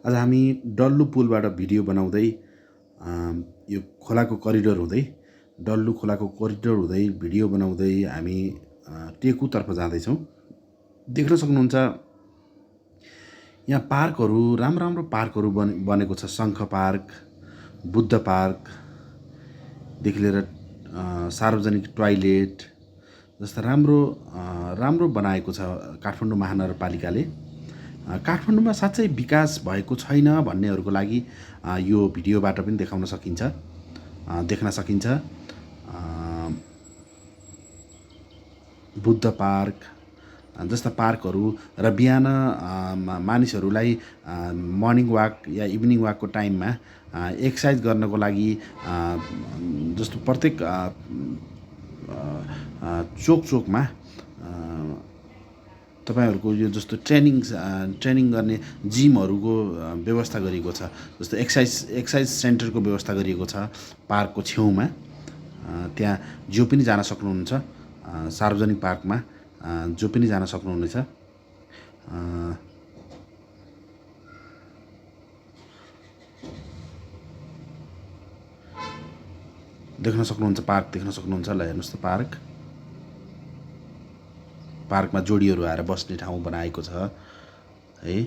आज हामी डल्लु पुलबाट भिडियो बनाउँदै यो खोलाको करिडोर हुँदै डल्लु खोलाको करिडोर हुँदै भिडियो बनाउँदै हामी टेकुतर्फ जाँदैछौँ। देख्न सक्नुहुन्छ यहाँ पार्कहरू राम्रो राम्रो पार्कहरू बनेको छ। शङ्ख पार्क, बुद्ध पार्कदेखि लिएर सार्वजनिक टोयलेट जस्ता राम्रो बनाएको छ काठमाडौँ महानगरपालिकाले। काठमाडौँमा साँच्चै विकास भएको छैन भन्नेहरूको लागि यो भिडियोबाट पनि देख्न सकिन्छ। बुद्ध पार्क जस्ता पार्कहरू र बिहान मानिसहरूलाई मर्निङ वाक या इभिनिङ वाकको टाइममा एक्सर्साइज गर्नको लागि जस्तो प्रत्येक चोकमा तपाईहरुको यो जस्तो ट्रेनिङ गर्ने जिमहरूको व्यवस्था गरिएको छ। जस्तो एक्सर्साइज सेन्टरको व्यवस्था गरिएको छ पार्कको छेउमा। त्यहाँ जो पनि जान सक्नुहुन्छ, सार्वजनिक पार्कमा जो पनि जान सक्नुहुनेछ। देख्न सक्नुहुन्छ पार्क देख्न सक्नुहुन्छ। ल हेर्नुस् त पार्कमा जोडीहरू आएर बस्ने ठाउँ बनाएको छ है।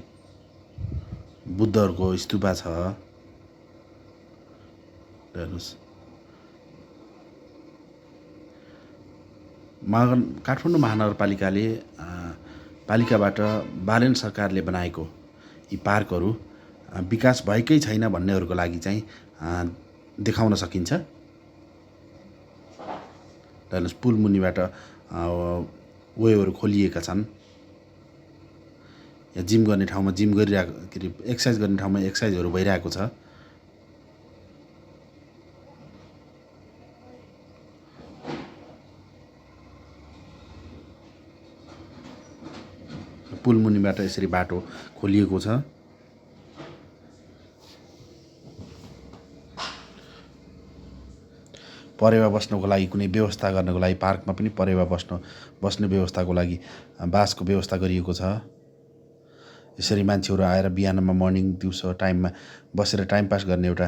बुद्धहरूको स्तूपा छ हेर्नुस्। काठमाडौँ महानगरपालिकाले पालिकाबाट बालेन सरकारले बनाएको यी पार्कहरू विकास भएकै छैन भन्नेहरूको लागि चाहिँ देखाउन सकिन्छ। हेर्नुस् पुल मुनिबाट वेहरू खोलिएका छन्। यहाँ जिम गर्ने ठाउँमा जिम गरिरहेको के अरे एक्सर्साइज गर्ने ठाउँमा एक्सर्साइजहरू भइरहेको छ। पुल मुनिबाट यसरी बाटो खोलिएको छ। परेवा बस्नको लागि कुनै व्यवस्था गर्नको लागि पार्कमा पनि परेवा बस्ने व्यवस्थाको लागि बाँसको व्यवस्था गरिएको छ। यसरी मान्छेहरू आएर बिहानमा मर्निङ दिउँसो टाइममा बसेर टाइम पास गर्ने एउटा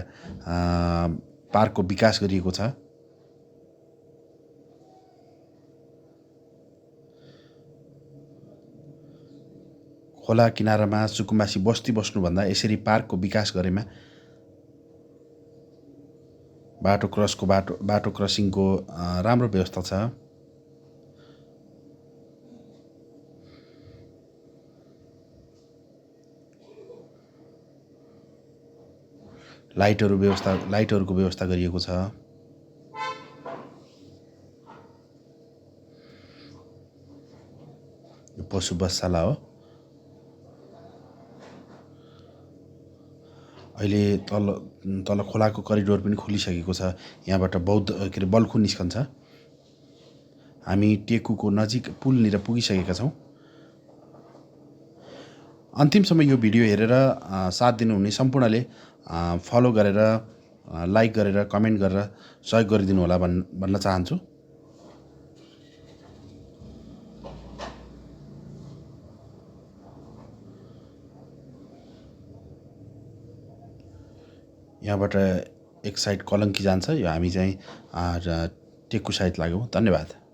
पार्कको विकास गरिएको छ। खोला किनारामा सुकुम्बासी बस्ती बस्नुभन्दा यसरी पार्कको विकास गरेमा बाटो क्रसिङको राम्रो व्यवस्था छ। लाइटहरूको व्यवस्था गरिएको छ। यो पशु बसशाला हो। अहिले तल खोलाको करिडोर पनि खोलिसकेको छ। यहाँबाट के अरे बल्खु निस्कन्छ। हामी टेकुको नजिक पुलनिर पुगिसकेका छौँ। अन्तिमसम्म यो भिडियो हेरेर साथ दिनुहुने सम्पूर्णले फलो गरेर लाइक गरेर कमेन्ट गरेर सहयोग गरिदिनु होला भन्न चाहन्छु। यहाँबाट एक साइड कलङ्की जान्छ। यो हामी चाहिँ टेकु साइड लाग्यौँ। धन्यवाद।